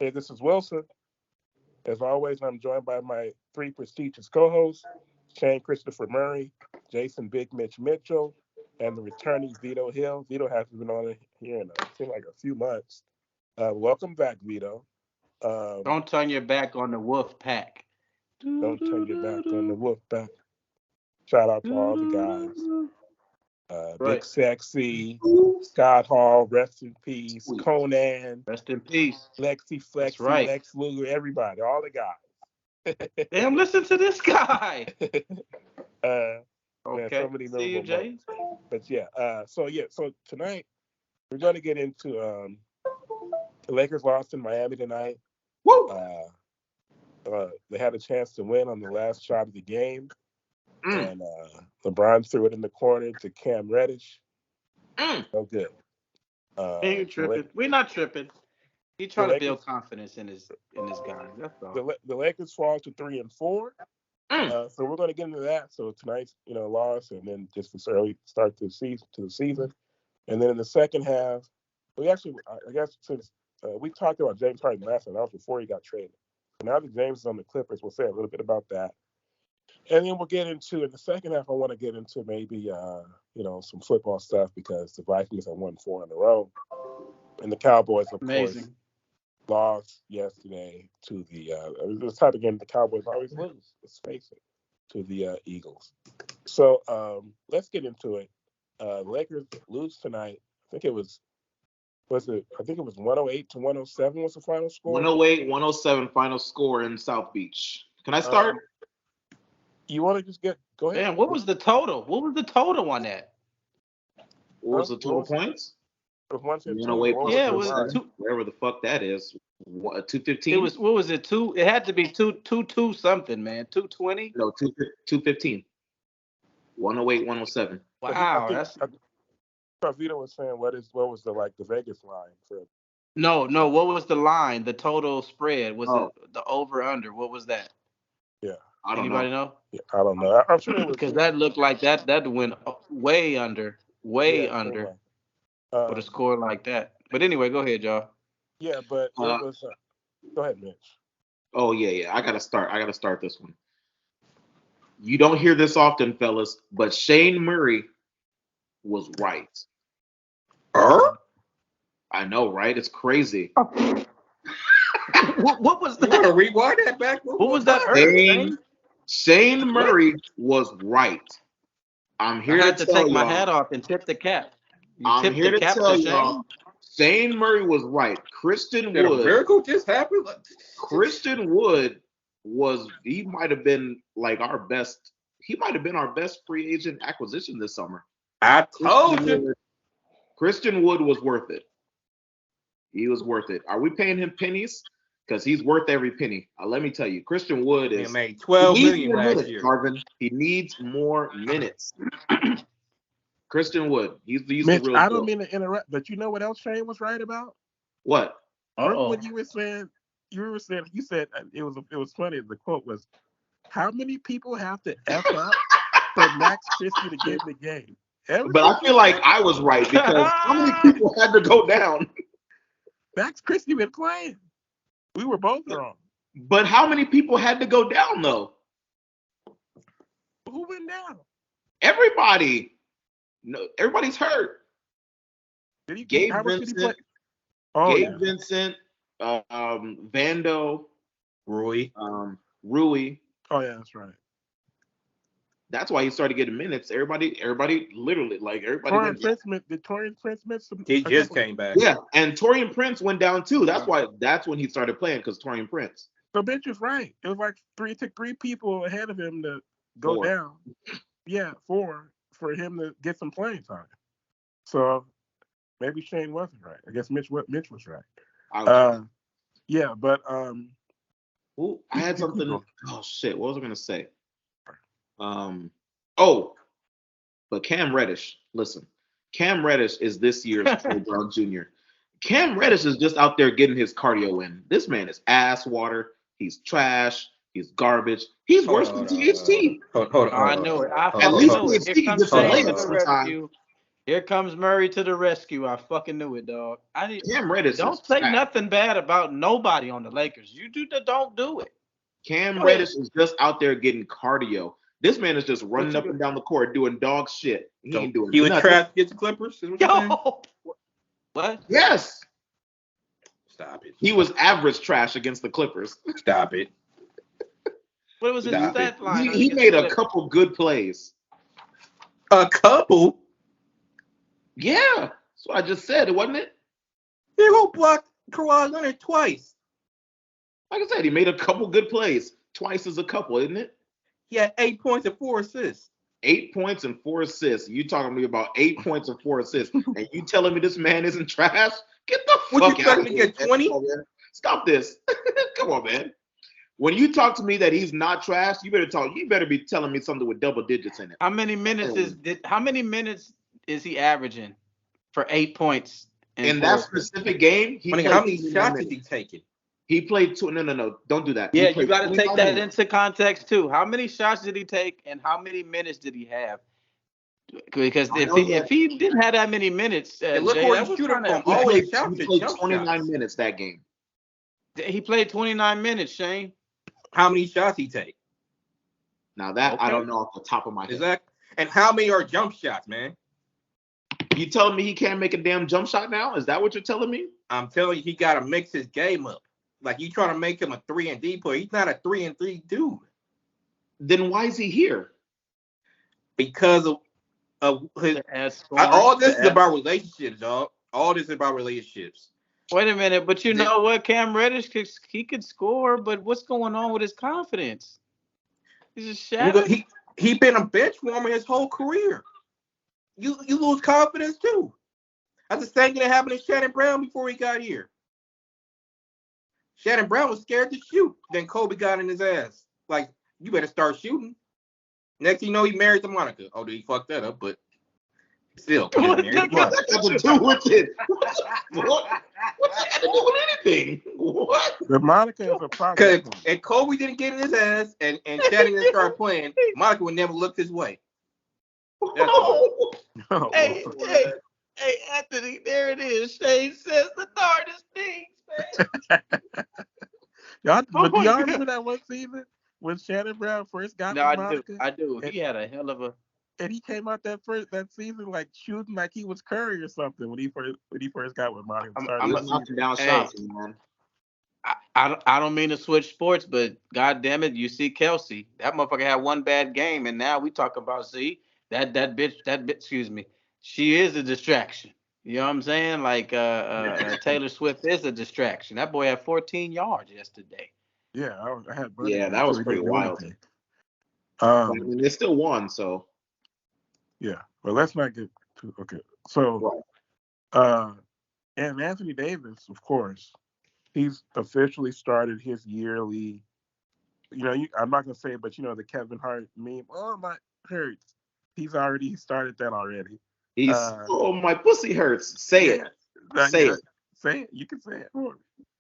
Hey, this is Wilson. As always, I'm joined by my three prestigious co-hosts, Shane Christopher Murray, Jason Big Mitch Mitchell, and the returning Vito Hill. Vito hasn't been on here in I think like a few months. Welcome back, Vito. Don't turn your back on the wolf pack. Don't turn your back on the wolf pack. Shout out to all the guys. Big Right. Sexy, Scott Hall, rest in peace, Sweet. Conan, Rest in peace. Lexi That's Flexi, right. Lex Luger, everybody, all the guys. Damn, listen to this guy. uh, man, so Okay. many See you, memorable Jay. moments. But so tonight we're going to get into the Lakers lost in Miami tonight. Woo! They had a chance to win on the last shot of the game, Mm. and LeBron threw it in the corner to Cam Reddish. Mm. No good. Ain't tripping. We're not tripping. He The trying to Lakers, build confidence in his guy. That's all. the Lakers fall to 3-4. Mm. So we're going to get into that. So tonight's loss, and then just this early start to the season, and then in the second half, we actually I guess since we talked about James Harden last night, that was before he got traded. So now that James is on the Clippers, we'll say a little bit about that, and then we'll get into in the second half. I want to get into maybe some football stuff because the Vikings have won 4 in a row, and the Cowboys, of course, Amazing. lost yesterday to the this type of game the Cowboys always lose. Let's face it, to the Eagles. So let's get into it. The Lakers lose tonight. I think it was I think it was 108 to 107 was the final score. 108, 107 final score in South Beach. Can I start? You want to just go ahead? Damn, what was the total? What was the total on that? What was the total points? It was 115. 108 plus Yeah, it was 7, two. wherever the fuck that is. What, 215? It was what was it? It had to be two something, man. 220. No, 215. 108, 107. Wow, that's Vito was saying what was the Vegas line for? no. What was the line? The total spread was Oh. it the over under? What was that? Yeah, I don't Anybody know. know? yeah, I don't know. I'm sure it was Because that looked like that went way under Like, with a score like that. But anyway, go ahead, y'all. yeah, but it was. Go ahead, Mitch. Oh yeah. I gotta start this one. You don't hear this often, fellas, but Shane Murray was right. I know, right? It's crazy. What was You that? want to rewind that back? What was that? Shane Murray was right. I'm I here had to to tell take my y'all. hat off and tip the cap. You I'm tipped here the to cap tell to y'all. Shane? Shane Murray was right. Christian Did a Wood. miracle just happen? Christian Wood he might have been like our best. He might have been our best free agent acquisition this summer. I told you. Christian Wood was worth it. He was worth it. Are we paying him pennies? Because he's worth every penny. Let me tell you, Christian Wood He is. made 12 he needs million more last minutes, year. Marvin. He needs more minutes. Christian Wood, he's the Mitch, real I deal. don't mean to interrupt, but you know what else Shane was right about? What? Remember when you said you said it was funny. The quote was, "How many people have to f up for Max Christie to get in the game?" But I feel like I was right because how many people had to go down? Max Christie been playing. We were both wrong. But how many people had to go down though? Who went down? Everybody. No, everybody's hurt. Gabe How much did he play? Vincent, Oh, Gabe yeah. Vincent, Vando, Rui. Rui. Oh yeah, that's right. That's why he started getting minutes. Everybody literally like everybody went down. Did Torian Prince miss some? He just came back. Yeah, and Torian Prince went down too. That's when he started playing because Torian Prince. So Mitch is right. It was like took three people ahead of him to go 4. down. Yeah, 4 for him to get some playing time. So maybe Shane wasn't right. I guess Mitch was right. Yeah, but Ooh, I had something. Oh shit! What was I gonna say? But Cam Reddish. Listen, Cam Reddish is this year's LeBron Jr. Cam Reddish is just out there getting his cardio in. This man is ass water. He's trash. He's garbage. He's worse than THT. Hold on. I know it. At least THT can get some layups sometimes. Here comes Murray to the rescue. I fucking knew it, dog. Cam Reddish Don't is say trash. nothing bad about nobody on the Lakers. You don't do it. Cam Go ahead. Reddish is just out there getting cardio. This man is just running you up do- and down the court doing dog shit. He ain't doing He was nothing. trash against the Clippers. Is what you're saying? Yo, what? Yes, Stop it. he was average trash against the Clippers. Stop it. What was his Stop stat line? He against made the a Clippers? couple good plays. A couple. Yeah, that's what I just said, wasn't it? He go block Kawhi Leonard twice. Like I said, he made a couple good plays. Twice is a couple, isn't it? He had 8 points and 4 assists. 8 points and 4 assists. You talking to me about 8 points and 4 assists, and you telling me this man isn't trash? Get the Would fuck you out expect of him to here, get man. 20? Come on, man. Stop this. Come on, man. When you talk to me that he's not trash, you better be telling me something with double digits in it. How many minutes is he averaging for 8 points? In that specific game, he played How many 29 shots minutes. is he taking? He played two. No, don't do that. Yeah, He played you got to 29 take that minutes. into context too. How many shots did he take, and how many minutes did he have? Because if he didn't have that many minutes, And look Jay, where that he's was shooting kinda- from. He Always played, shouts he at played jump 29 shots. minutes that game. He played 29 minutes, Shane. How many shots he take? Now that I Okay. don't know off the top of my head. Exactly. And how many are jump shots, man? You telling me he can't make a damn jump shot now? Is that what you're telling me? I'm telling you, he got to mix his game up. Like, you trying to make him a 3-and-D player. He's not a 3-and-3 dude. Then why is he here? Because of his. Scoring. All this is about relationships, dog. All this is about relationships. Wait a minute, but you know what? Cam Reddish could score, but what's going on with his confidence? He's just shattered. He been a bench warmer his whole career. You lose confidence too. That's the same thing that happened to Shannon Brown before he got here. Shannon Brown was scared to shoot. Then Kobe got in his ass. Like, you better start shooting. Next thing you know, he married to Monica. Oh, he fucked that up, but still. What's that got to do with it? What's that got to do with anything? What? The Monica is a problem. Because if Kobe didn't get in his ass and Shannon didn't start playing, Monica would never look his way. Oh, Hey, Anthony, there it is. Shane says the hardest things, man. but do y'all remember that one season when Shannon Brown first got No, to Monica? I do. And, He had a hell of a. and he came out that season like shooting like he was Curry or something when he first got with Monica. He was knocking down shots, man. I don't mean to switch sports, but god damn it, you see Kelsey. That motherfucker had one bad game, and now we talk about that bitch, excuse me, she is a distraction. You know what I'm saying? Like Taylor Swift is a distraction. That boy had 14 yards yesterday. Yeah, I had. Yeah, that was pretty wild. I mean, they still won, so. Yeah, well, let's not get too okay. So, and Anthony Davis, of course, he's officially started his yearly. I'm not gonna say it, but the Kevin Hart meme. Oh, my hurts. He started that already. He's my pussy hurts. Say it. Say it. Say it. You can say it.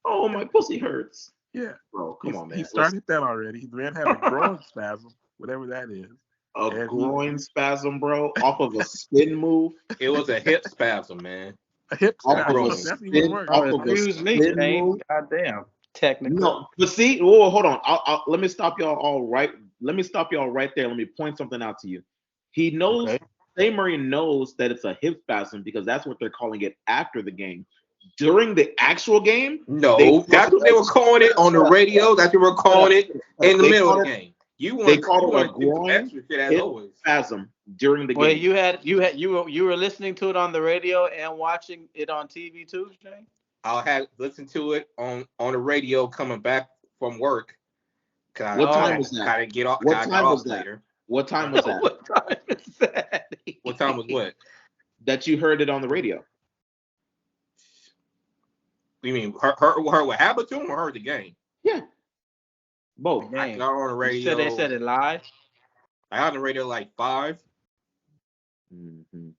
Oh, my pussy hurts. Yeah. Bro, come on, man. He started that already. He then had a groin spasm, whatever that is. A groin spasm, bro, off of a spin move. It was a hip spasm, man. A hip spasm. That's even worse. Excuse me, Shane. Goddamn. Technically. No, but see, hold on. Let me stop y'all all right. Let me stop y'all right there. Let me point something out to you. He knows. Okay. Say Murray knows that it's a hip spasm because that's what they're calling it after the game. During the actual game, no, that's what they were calling it on the radio. That's what they were calling it in the middle of the game. They called it a groin spasm during the game. Wait, you were listening to it on the radio and watching it on TV too, Shane? I had listened to it on the radio coming back from work. What time was that? I didn't get off. What time was that? What time was that? What time is that? What time was what? That you heard it on the radio. You mean heard what happened to him or heard the game? Yeah. Both. I got on the radio. So they said it live? I got on the radio like 5. Mm-hmm.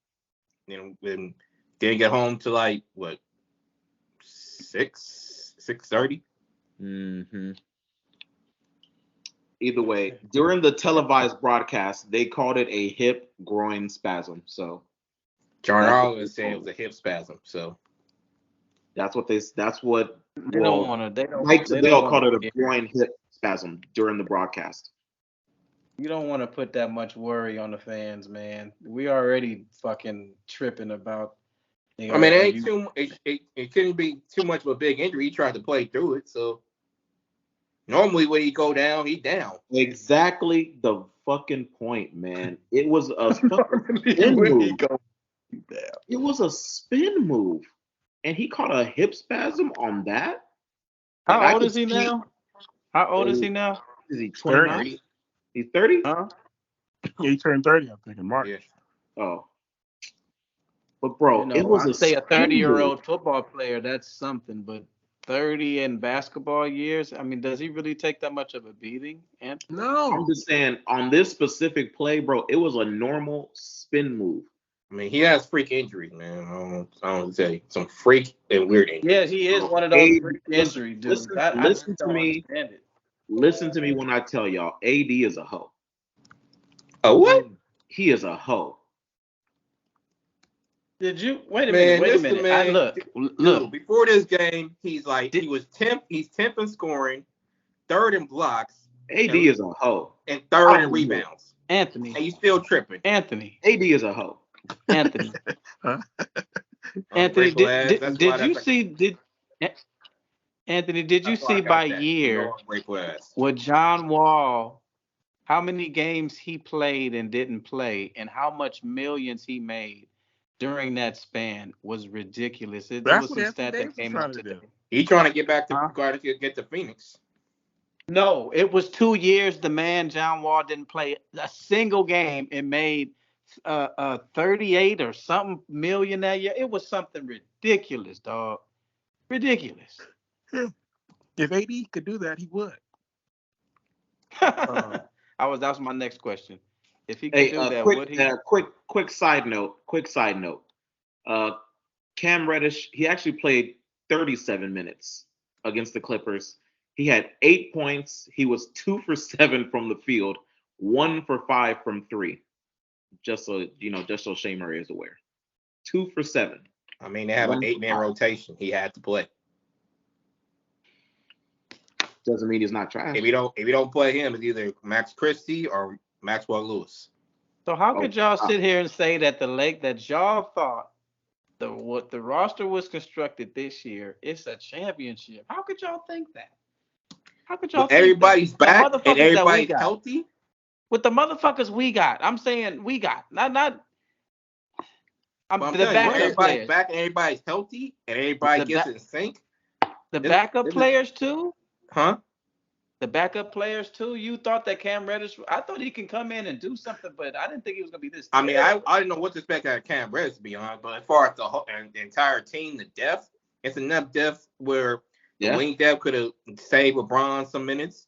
And didn't get home till like what? 6:30. Mm-hmm. Either way, during the televised broadcast, they called it a hip groin spasm. So John Oliver said it was a hip spasm. So That's what They don't want to. Mike They don't Tadell want called it a to. groin hip spasm during the broadcast. You don't want to put that much worry on the fans, man. We already fucking tripping about. I mean, it ain't too. It couldn't be too much of a big injury. He tried to play through it. So normally when he go down, he down. Exactly the fucking point, man. It was a fucking spin move. It was a spin move, and he caught a hip spasm on that. Like, How old is he now? How old is he now? Is he 29? 30. He's 30? Huh? Yeah, he turned 30, I think, in March. Yeah. Oh. But, bro, You know, it was I'd say a spin 30-year-old move. football player, that's something, but 30 in basketball years, I mean, does he really take that much of a beating? And I'm No. just saying, on this specific play, bro, it was a normal spin move. I mean, he has freak injuries, man. I don't say some freak and weird injuries. yeah, he is one of those Hey, freak injury dudes. listen I just to don't me. understand it. Listen to me when I tell y'all, AD is a hoe. Oh what? He is a hoe. Did you wait a Man, minute? Wait a listen, minute. I man. look. Dude, before this game, he's like Did- he's 10th in scoring, third in blocks, AD is a hoe. and third in rebounds. Anthony. And you still tripping. Anthony. AD is a hoe. Anthony. Huh? Anthony, Ungrateful ass. That's why did you that's see Anthony, did you that's why I see got by that. year No ungrateful ass. with John Wall how many games he played and didn't play and how much millions he made during that span was ridiculous. It That's was what some Anthony stat Davis that is came trying out to today. do. He trying to get back to Huh? get to Phoenix. No, it was 2 years the man John Wall didn't play a single game and made 38 or something million that year. It was something ridiculous, dog. Ridiculous. If AD could do that, he would. That was my next question. If he could Hey, do that, would he? quick side note. Cam Reddish, he actually played 37 minutes against the Clippers. He had 8 points. He was 2 for 7 from the field, 1 for 5 from 3. Just so Shea Murray is aware. 2 for 7. I mean, they have an 8-man rotation. He had to play. Doesn't mean he's not trash. If you don't play him, it's either Max Christie or Maxwell Lewis. So how could y'all sit here and say that that y'all thought what the roster was constructed this year, it's a championship? How could y'all think that? How could y'all With think everybody's that? back The and motherfuckers that we everybody's got. healthy. With the motherfuckers we got, I'm saying we got not. I'm the telling you, backup everybody's players. back and everybody's healthy and everybody gets in sync. The backup players too. Huh? The backup players too. You thought that Cam Reddish? I thought he can come in and do something, but I didn't think he was gonna be this. I mean, I didn't know what to expect out of Cam Reddish, to be honest. But as far as the entire team, the depth, it's enough depth where the wing depth could have saved LeBron some minutes,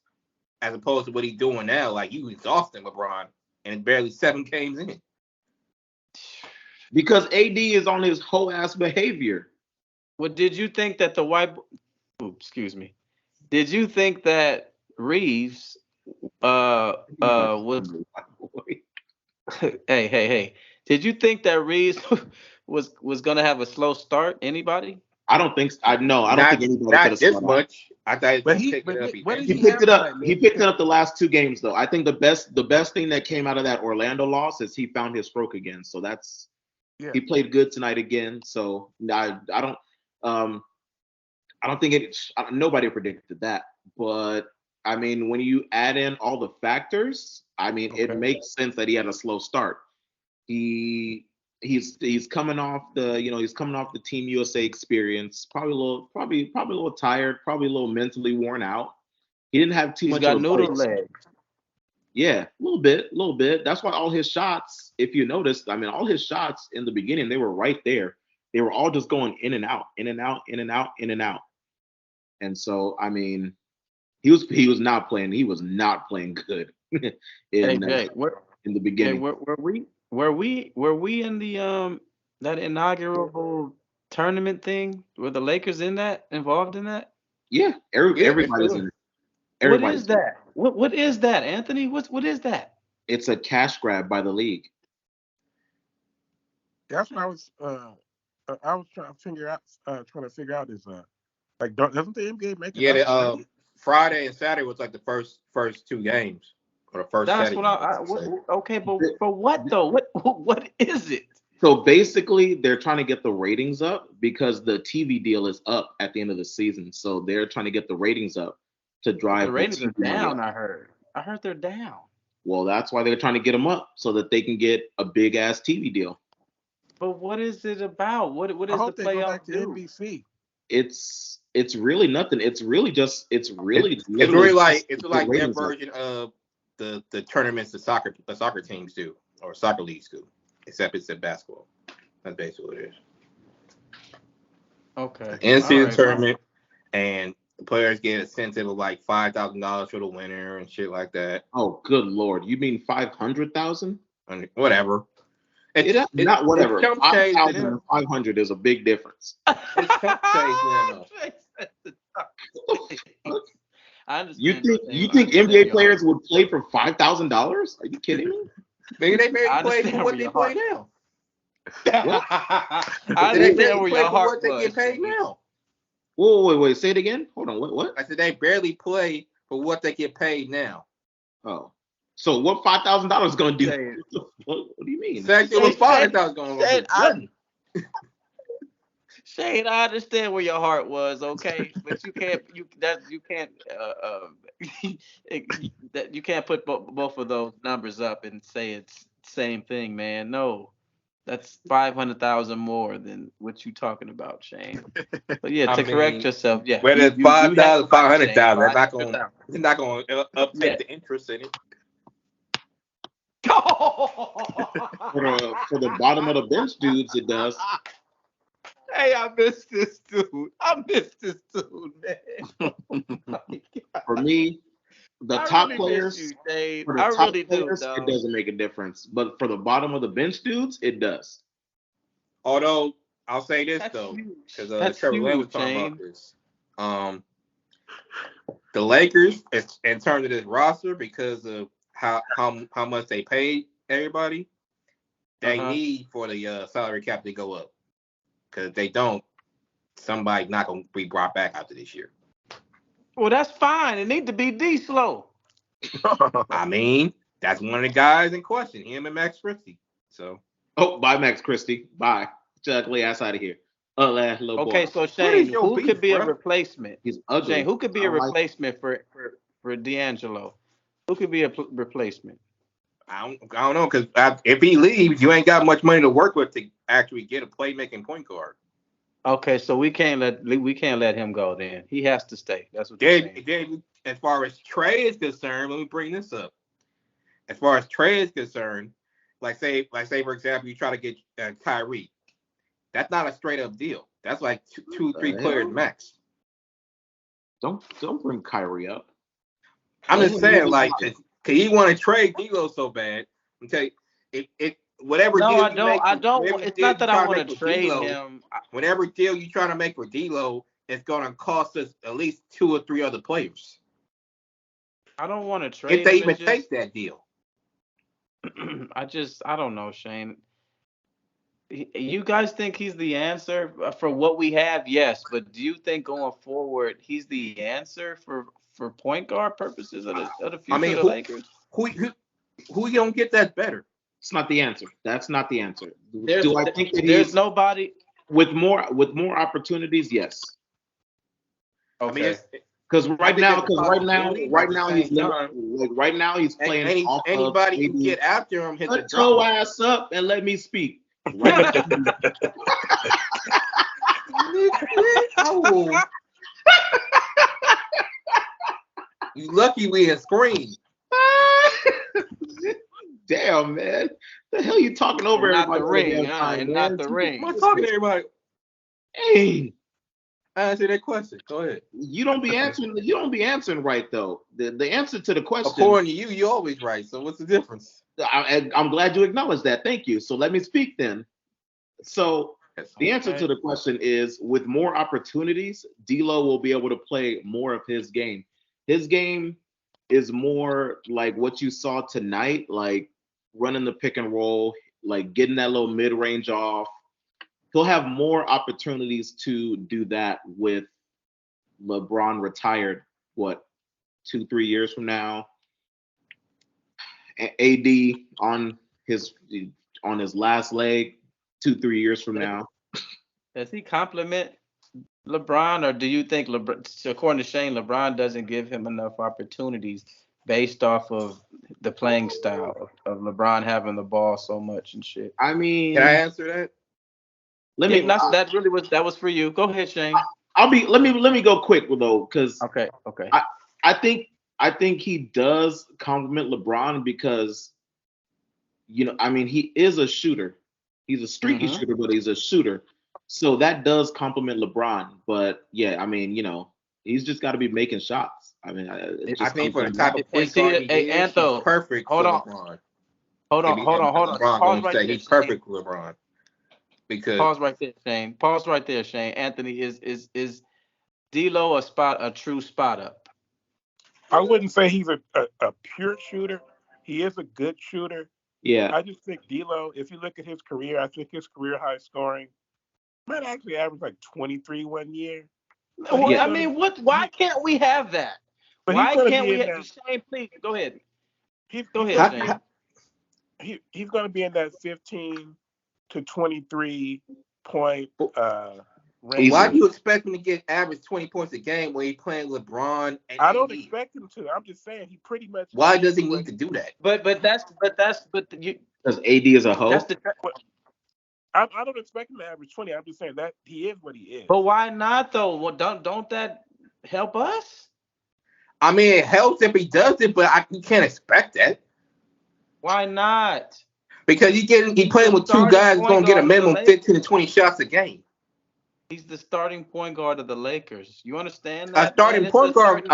as opposed to what he's doing now. Like, you exhausting LeBron, and it's barely 7 games in. Because AD is on his whole ass behavior. Well, did you think that excuse me. Did you think that Reeves was hey. Did you think that Reeves was gonna have a slow start? Anybody? I don't think I don't think anybody could have this much. I thought But he he picked it up. He picked it up the last 2 games though. I think the best thing that came out of that Orlando loss is he found his stroke again. So that's he played good tonight again. So I don't think nobody predicted that. But I mean, when you add in all the factors, I mean, it makes sense that he had a slow start. He's coming off the Team USA experience, probably a little tired, probably a little mentally worn out. He didn't have too much. He's got noodle legs. Yeah, a little bit. That's why all his shots, if you noticed, I mean, all his shots in the beginning, they were right there. They were all just going in and out, in and out, in and out, in and out. And so, I mean, he was not playing. He was not playing good in the beginning. Were we in the that inaugural tournament thing? Were the Lakers involved in that? Yeah, everybody's in it. What is that? What is that, Anthony? What is that? It's a cash grab by the league. That's what I was trying to figure out is like doesn't the NBA make Yeah, enough money? Friday and Saturday was like the first two games or the first That's Saturday what game, I should say. okay, but for what though? What is it? So basically, they're trying to get the ratings up because the TV deal is up at the end of the season. So they're trying to get the ratings up to But the drive the ratings are TV money down. up. I heard they're down. Well, that's why they're trying to get them up so that they can get a big ass TV deal. But what is it about? What I does the hope they go back playoffs to do? NBC. It's really nothing. It's really It's literally really like just it's to get like their ratings up. version of the tournaments the soccer teams do or soccer leagues do, except it's in basketball. That's basically what it is. Okay. In All season right. Well, tournament, and the players get a incentive of like $5,000 for the winner and shit like that. Oh, good lord! You mean 500,000? And whatever. Not whatever. It's chump change to 5,000 them. and 500 is a big difference. It's chump change to them. I You understand. think Shane. I NBA understand where your players heart- would play for $5,000? Are you kidding me? Maybe they barely I play for understand what where they your play heart. now. What? I They understand barely where play your for what heart they was. get paid Shane. now. Whoa, wait, say it again. Hold on. What? I said they barely play for what they get paid now. Oh, so what $5,000 gonna do? Shane. What do you mean? Said it was fine. I thought it was going to Shane, do nothing. Shane, I understand where your heart was, okay, but you can't that you can't put both of those numbers up and say it's same thing, man. No, that's 500,000 more than what you talking about, Shane. But yeah, I to correct mean, yourself, yeah, whether it's you have 5,000, it right, Shane. 500,000, they're not 500,000. going to Yeah. uptake the interest in it. For the bottom of the bench dudes, it does. Hey, I missed this dude. Man. Oh my God. For me, the I top really miss players, you, Dave. for the I top really do, players, it dog. doesn't make a difference. But for the bottom of the bench dudes, it does. Although I'll say this That's though, huge. because That's Trevor Lynn was huge, talking Shane. about this. The Lakers, in terms of this roster, because of how much they paid everybody, they need for the salary cap to go up. Because if they don't, somebody's not going to be brought back after this year. Well, that's fine. It need to be D-Slow. I mean, that's one of the guys in question, him and Max Christie. So, Oh, bye, Max Christie. Bye. Get your ugly ass out of here. Little Okay, boy. so Shane, your who beef, could be a bro? replacement? He's ugly. Shane, who could be I a don't like- replacement for D'Angelo? Who could be a replacement? I don't know, because if he leaves, you ain't got much money to work with to actually get a playmaking point guard. Okay, so we can't let him go then. He has to stay. That's what you're saying. Then, as far as trade is concerned, let me bring this up. As far as trade is concerned, like say for example, you try to get Kyrie. That's not a straight up deal. That's like two, 3 players max. Don't bring Kyrie up. I'm just saying, like, cause he want to trade D'Lo so bad. I'm telling you, it whatever No, deal I you don't. make, I don't. whatever It's deal not you that I try to want make to with trade D'Lo, him. whatever deal you trying to make for D'Lo, it's gonna cost us at least 2 or 3 other players. I don't want to trade If they him. even take that deal. I don't know, Shane. You guys think he's the answer for what we have? Yes, but do you think going forward he's the answer for point guard purposes of the future I mean, of the Lakers? who you gonna get that better? It's not the answer. That's not the answer. There's I think that there's he's nobody. with more opportunities? Yes. I mean, Okay. Because right now he's playing off anybody of you get after him hits a Shut drop. your ass up and let me speak. Right Oh. You lucky we had screen. Damn, man. The hell you talking over And not everybody the all ring, damn time, and man? not the ring. I'm talking to everybody. Hey, I answered that question. Go ahead. you don't be answering right though. The answer to the question, According to you, you always right. So what's the difference? I'm glad you acknowledged that. Thank you. So let me speak then. So the answer to the question is, with more opportunities, D'Lo will be able to play more of his game. His game is more like what you saw tonight, like running the pick and roll, like getting that little mid range off. He'll have more opportunities to do that with LeBron retired. What, 2-3 years from now? AD on his last leg, 2-3 years from now. Does he compliment LeBron, or do you think LeBron, according to Shane, LeBron doesn't give him enough opportunities based off of the playing style of LeBron having the ball so much and shit? I mean, can I answer that? Let me. That was for you. Go ahead, Shane. Let me go quick though, because Okay. I think he does compliment LeBron because, I mean, he is a shooter. He's a streaky shooter, but he's a shooter. So that does compliment LeBron. But yeah, I mean, he's just got to be making shots. I mean, I think for the type of point guard he is, he's perfect for LeBron. Hold on. LeBron gonna say he's perfect for LeBron. Because pause right there, Shane. Anthony, is D'Lo a true spot up? I wouldn't say he's a pure shooter. He is a good shooter. Yeah. I just think D'Lo, if you look at his career, I think his career high scoring might actually average like 23 one year. Well, I mean, why can't we have that? Why can't we have Shane, please go ahead. Go ahead, Shane. He's going to be in that 15 to 23 point range. Why do you expect him to get average 20 points a game when he's playing LeBron and I don't expect him to. I'm just saying he pretty much. Why does he need to do that? But because AD is a hoe. I don't expect him to average 20. I'm just saying that he is what he is. But why not though? Well, don't that help us? I mean, it helps if he does it, but you can't expect that. Why not? Because he playing with two guys who's gonna get a minimum 15 to 20 shots a game. He's the starting point guard of the Lakers. You understand that? A starting point guard,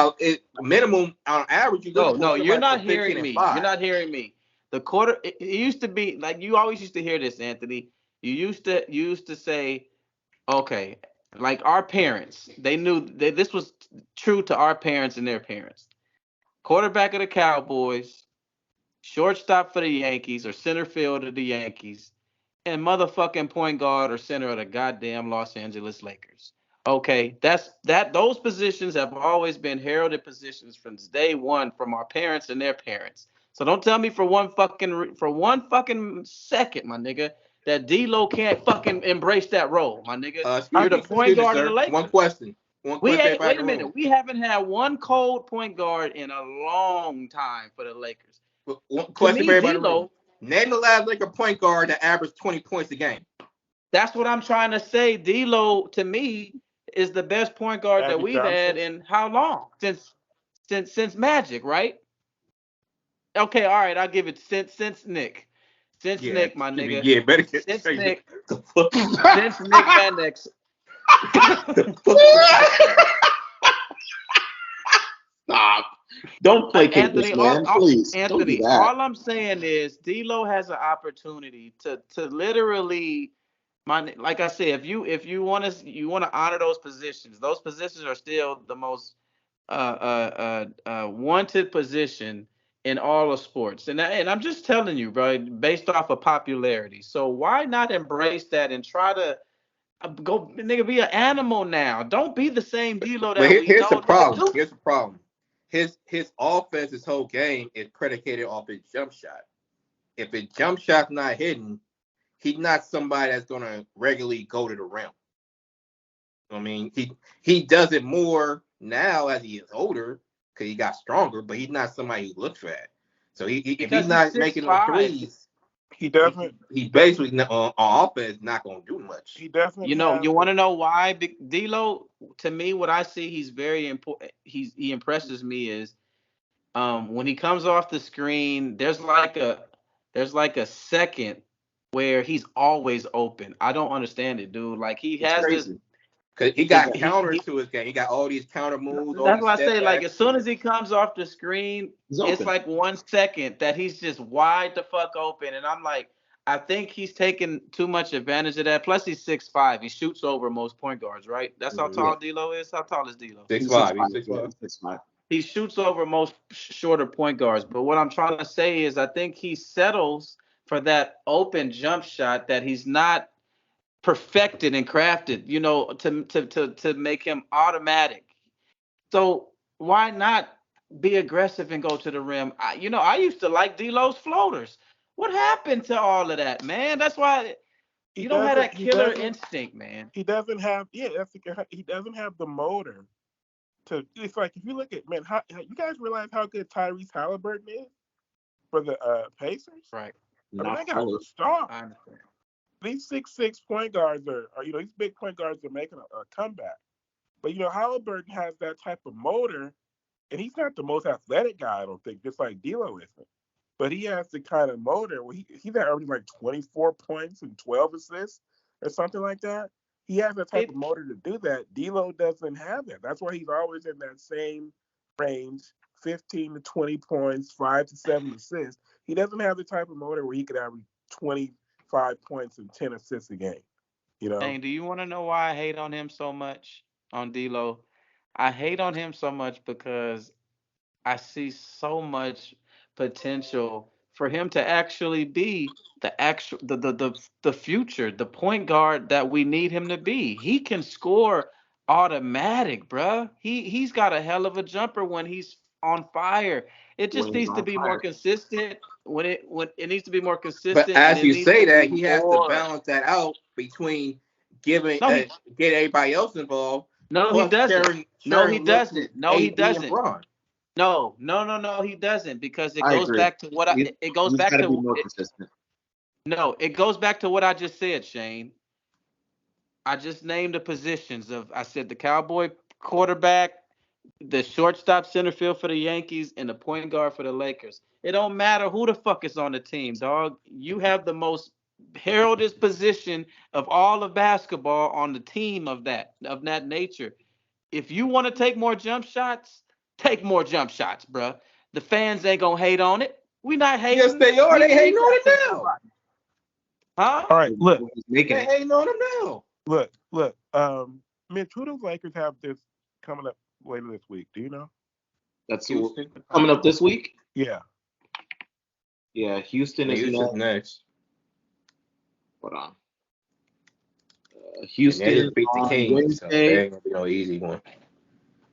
minimum on average. No, you're not hearing me. You're not hearing me. The quarter. It used to be like you always used to hear this, Anthony. You used to say, okay, like our parents, they knew that this was true to our parents and their parents. Quarterback of the Cowboys, shortstop for the Yankees, or center field of the Yankees, and motherfucking point guard or center of the goddamn Los Angeles Lakers. Okay, those positions have always been heralded positions from day one from our parents and their parents. So don't tell me for one fucking second, my nigga, that D'Lo can't fucking embrace that role, my nigga. You're the point guard of the Lakers. One question. Wait a minute. We haven't had one cold point guard in a long time for the Lakers. One question for everybody. Name the last Laker point guard that averaged 20 points a game. That's what I'm trying to say. D'Lo, to me, is the best point guard that we've had in how long? Since Magic, right? Okay, all right, I'll give it since Nick. Nick, my nigga. Yeah, better get since Nick. Since Nick Van Exel. Stop. Don't placate Anthony, this man, please. Anthony, Don't do that. all I'm saying is D'Lo has an opportunity to literally, like I said, if you want to honor those positions are still the most wanted position in all of sports, and I'm just telling you, bro, based off of popularity. So why not embrace that and try to go, nigga, be an animal now? Don't be the same D'Lo that here's the problem. Here's the problem. His offense, his whole game is predicated off his jump shot. If his jump shot's not hitting, he's not somebody that's gonna regularly go to the rim. I mean, he does it more now as he is older because he got stronger, but he's not somebody who looks for that. So if he's not making the threes, he doesn't. He basically on offense not gonna do much. He definitely. You want to know why? D'Lo, to me, what I see, he's very important. He impresses me is when he comes off the screen, there's like a second where he's always open. I don't understand it, dude. Like he has this. Cause he got counters to his game. He got all these counter moves. That's why I say, like, as soon as he comes off the screen, it's like 1 second that he's just wide the fuck open. And I'm like, I think he's taking too much advantage of that. Plus, he's 6'5". He shoots over most point guards, right? That's how tall D'Lo is. How tall is D'Lo? 6'5". He shoots over most shorter point guards. But what I'm trying to say is I think he settles for that open jump shot that he's not perfected and crafted, to make him automatic. So why not be aggressive and go to the rim? I used to like D'Lo's floaters. What happened to all of that, man? That's why He you don't have that doesn't. He killer doesn't. instinct, man. He doesn't have. Yeah, he doesn't have the motor to. It's like if you look at man, you guys realize how good Tyrese Halliburton is for the Pacers? Right. I mean, Not they got fully. stars. I understand. These 6'6" point guards are these big point guards are making a comeback. But Halliburton has that type of motor, and he's not the most athletic guy, I don't think, just like D'Lo isn't. But he has the kind of motor where he's averaging like 24 points and 12 assists or something like that. He has that type of motor to do that. D'Lo doesn't have that. That's why he's always in that same range, 15 to 20 points, 5 to 7 assists. He doesn't have the type of motor where he could average 25 points and 10 assists a game. Hey, do you want to know why I hate on him so much on D'Lo? I hate on him so much because I see so much potential for him to actually be the future, the point guard that we need him to be. He can score automatic, bruh. He's got a hell of a jumper when he's on fire. It When just he's needs to on be more fire. consistent. When it needs to be more But consistent, and as it you needs say to that, be he has to more. balance that out between giving No, get everybody else involved, he plus doesn't. No, he sharing looks with doesn't. No, he AD and doesn't. Bron. No, he doesn't because it I goes agree. back to what He's, it goes he's back got to be to more it, consistent. no, it goes back to what I just said, Shane. I just named the positions of I said the Cowboy quarterback, the shortstop center field for the Yankees, and the point guard for the Lakers. It don't matter who the fuck is on the team, dog. You have the most heralded position of all of basketball on the team of that nature. If you want to take more jump shots, take more jump shots, bruh. The fans ain't gonna hate on it. We not Yes, hating. they are. We They need hating on that it from now. somebody. Huh? All right, look, He's making They it. hating on him now. look. Mitch, who do the Lakers have this coming up later this week? Do you know? That's Houston. coming up this week. Yeah. Yeah, Houston Yeah, is Houston's next. Hold on. And Houston they is just beat the on Kings, so Wednesday. they ain't gonna be no easy one.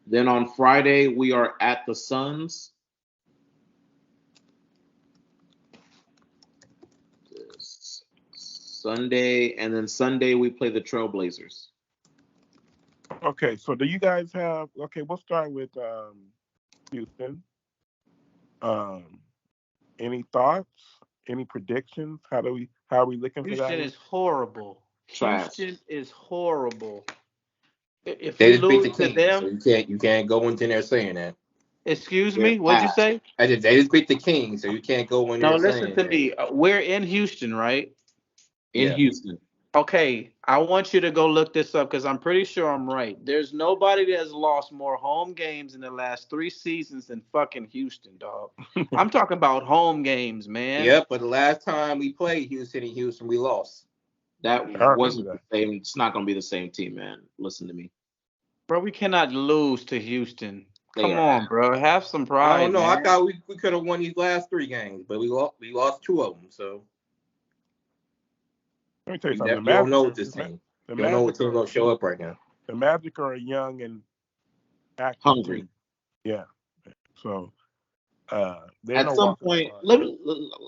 Then on Friday we are at the Suns. Sunday, and then Sunday we play the Trailblazers. Okay, so do you guys have? Okay, we'll start with Houston. Um, any thoughts? Any predictions? How are we looking for that Houston one? is horrible. Trash. Houston is horrible. If They we just beat the lose to Kings, so them, you can't go into there saying that. excuse They're me, what'd you ass. say? They just beat the Kings, so you can't go in No, there listen saying to that. me. We're in Houston, right? In Yeah. Houston. Okay, I want you to go look this up because I'm pretty sure I'm right. There's nobody that has lost more home games in the last 3 seasons than fucking Houston, dog. I'm talking about home games, man. Yep, but the last time we played Houston in Houston, we lost. That I remember wasn't the that. same. It's not going to be the same team, man. Listen to me. Bro, we cannot lose to Houston. They Come are on, ass. bro. Have some I don't pride, know. I man. thought we could have won these last 3 games, but we lost 2 of them. So Let me tell you you, something. you don't know with this team. The You don't know what Magic team gonna show up right now. the Magic are a young and active Hungry. team. Yeah. So they're At no some walk in the point, park.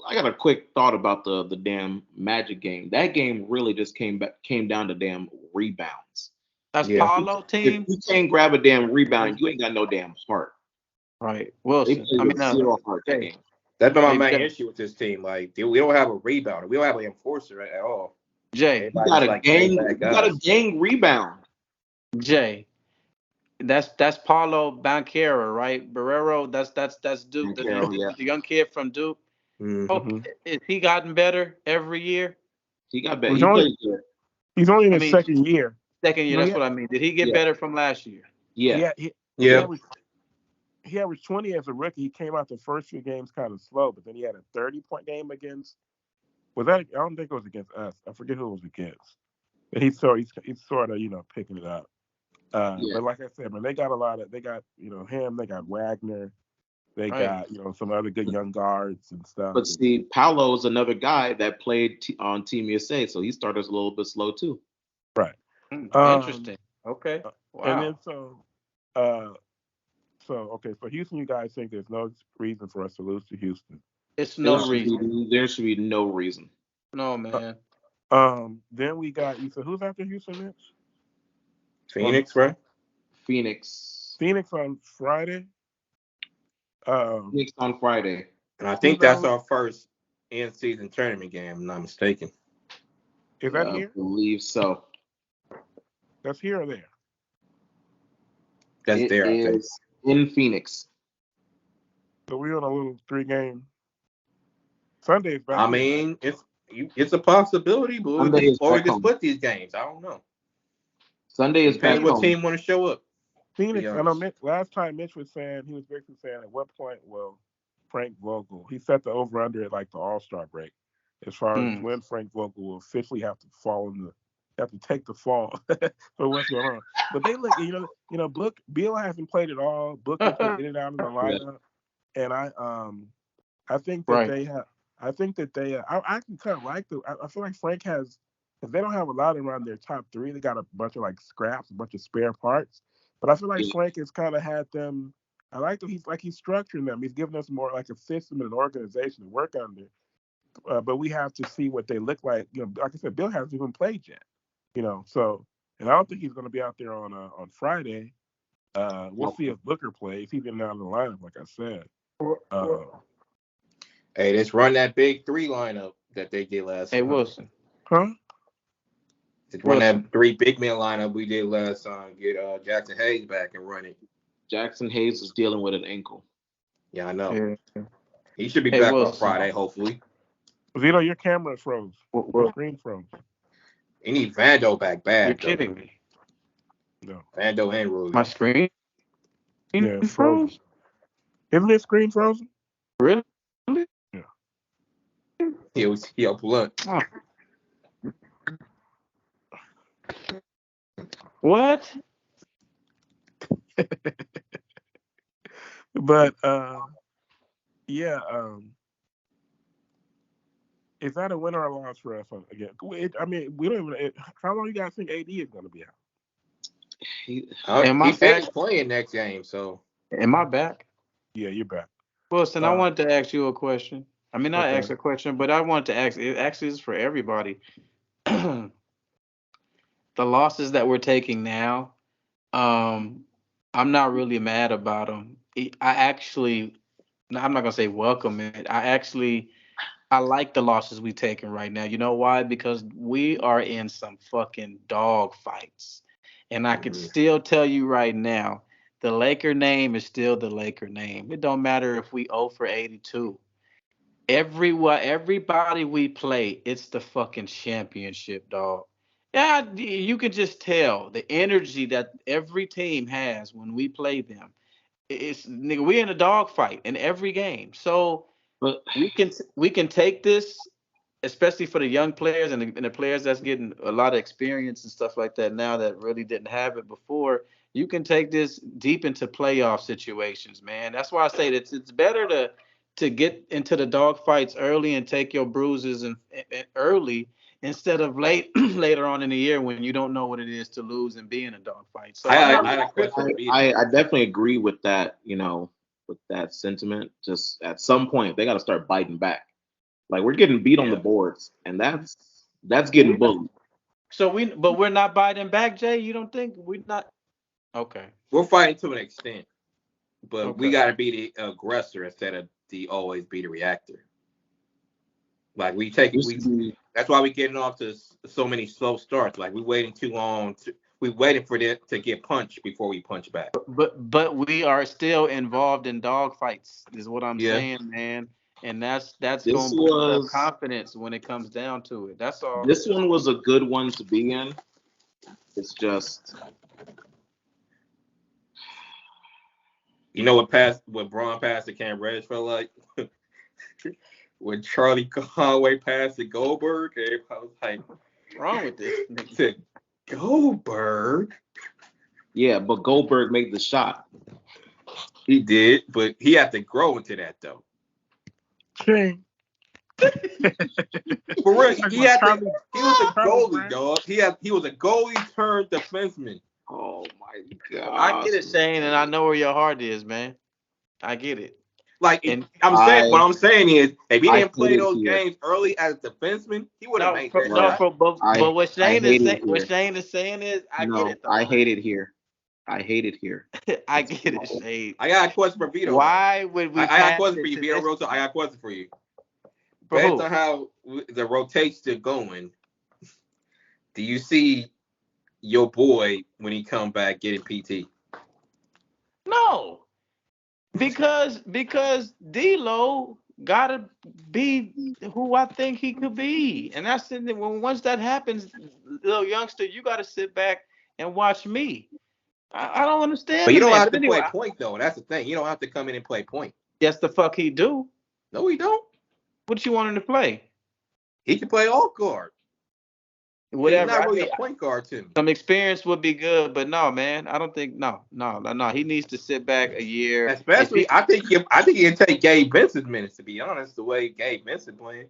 I got a quick thought about the damn Magic game. That game really just came down to damn rebounds. That's Yeah. Paulo If team. you can't grab a damn rebound, you ain't got no damn heart. Right. They Wilson. played I mean, with zero heart that Hey, game. that's been my hey, main Jay. issue with this team. Like we don't have a rebounder. We don't have an enforcer at all. Jay. You Everybody got just a like laid gang. back You got a guys. gang rebound. Jay. That's Paulo Banquero, right? Barrero. That's Duke. Carroll, yeah, The young kid from Duke. Oh, Mm-hmm. Mm-hmm. is he gotten better every year? he got better. He's He only played good. he's only in I his mean, second year. second year. You know, That's what I mean. Did he get Yeah, better from last year? yeah, he Yeah. averaged he averaged 20 as a rookie. He came out the first few games kind of slow, but then he had a 30-point game against. Was that? I don't think it was against us. I forget who it was against. But he's sort of picking it up. yeah. But like I said, man, they got a lot of they got him. They got Wagner. They Right. got some other good young guards and stuff. But see, Paolo is another guy that played on Team USA, so he started a little bit slow too. Right. Interesting. Okay. And Wow. then so Houston, you guys think there's no reason for us to lose to Houston? It's no reason. There should be no reason. No, man. Then we got you said who's after Houston next? Phoenix, right? Phoenix On Friday. Phoenix on Friday. And I think that's our first in-season tournament game, if I'm not mistaken. Is that here? I believe so. That's here or there? That's there, I think. Is in Phoenix. So we're on a little 3-game. Sunday is back. I mean, it's a possibility, but we can split these games. I don't know. Sunday is back Depends what home. team want to show up. Phoenix. I know last time Mitch was saying he was basically saying at what point will Frank Vogel he set the over under at like the All-Star break as far as when Frank Vogel will officially have to take the fall for what's going on. But they look, Beal hasn't played at all. Booker's been in and out of the lineup, and I think that they have. I think that they. I can kind of like I feel like Frank has. If they don't have a lot around their top 3, they got a bunch of like scraps, a bunch of spare parts. But I feel like Frank has kind of had them. I like that he's structuring them. He's giving us more like a system and an organization to work under. But we have to see what they look like. Like I said, Bill hasn't even played yet. So and I don't think he's going to be out there on Friday. We'll see if Booker plays. He's been out of the lineup, like I said. Hey, let's run that big 3 lineup that they did last. Hey, Wilson. Huh? Let's run that 3 big man lineup we did last time. Get Jackson Hayes back and run it. Jackson Hayes is dealing with an ankle. Yeah, I know. Yeah. He should be back on Friday, hopefully. Zeno, your camera froze. Your screen froze. You need Vando back bad. You're kidding me. No. Vando and Rulli. My screen? Yeah, it's frozen. Isn't your screen frozen? Really? Yeah. He up blunt. Oh. What? But is that a win or a loss for us again? I mean, we don't even. How long you guys think AD is going to be out? He finished playing next game, so. Am I back? Yeah, you're back. Wilson, I wanted to ask you a question. I mean, not ask a question, but I wanted to ask. It actually is for everybody. The losses that we're taking now, I'm not really mad about them. I'm not gonna say welcome it. I like the losses we taking right now. You know why? Because we are in some fucking dog fights. And I can still tell you right now, the Laker name is still the Laker name. It don't matter if we 0 for 82. Everybody we play, it's the fucking championship, dog. Yeah, you can just tell the energy that every team has when we play them. It's nigga, we in a dog fight in every game. So But we can take this, especially for the young players and the players that's getting a lot of experience and stuff like that now that really didn't have it before. You can take this deep into playoff situations, man. That's why I say that it's better to get into the dog fights early and take your bruises and early instead of later on in the year when you don't know what it is to lose and be in a dog fight. So I definitely agree with that. With that sentiment. Just at some point they got to start biting back. Like we're getting beat on the boards, and that's getting bullied. So we're not biting back, Jay. You don't think we're not? Okay. We're fighting to an extent, but we got to be the aggressor instead of always be the reactor. Like that's why we're getting off to so many slow starts. Like we're waiting too long. We're waiting for it to get punched before we punch back. But we are still involved in dog fights, is what I'm saying, man. And that's going to build confidence when it comes down to it. That's all. This one was a good one to be in. It's just, you know what Braun passed to Cam Reddish felt like? When Charlie Conway passed to Goldberg, everybody was like, "What's wrong with this?" To Goldberg. Yeah, but Goldberg made the shot. He did, but he had to grow into that though. King. For real, he had to. He was a goalie, dog. He was a goalie turned defenseman. Oh my god! I get it, Shane, and I know where your heart is, man. I get it. Like, And what I'm saying is, if he I didn't play hate it those here. games early as a defenseman, he would have made that no, shot. but what Shane is hate it saying, what here. Shane is saying is, I get it. Though. I hate it here. I hate it here. I get it, Shane. I got a question for Vito. Why would we? I got a question for you, Vito. Real talk. I got a question for you. Based on how the rotations are going, do you see your boy when he come back getting PT? No, because D'Lo gotta be who I think he could be, and that's once that happens, little youngster, you gotta sit back and watch me. I don't understand. But you don't have to play point though. That's the thing. You don't have to come in and play point. Yes, the fuck he do. No, he don't. What you want him to play? He can play all guard. Whatever. He's not really a point guard to me. Some experience would be good, but no, man. I don't think no. He needs to sit back a year. Especially, I think he can take Gabe Vincent's minutes. To be honest, the way Gabe Vincent playing.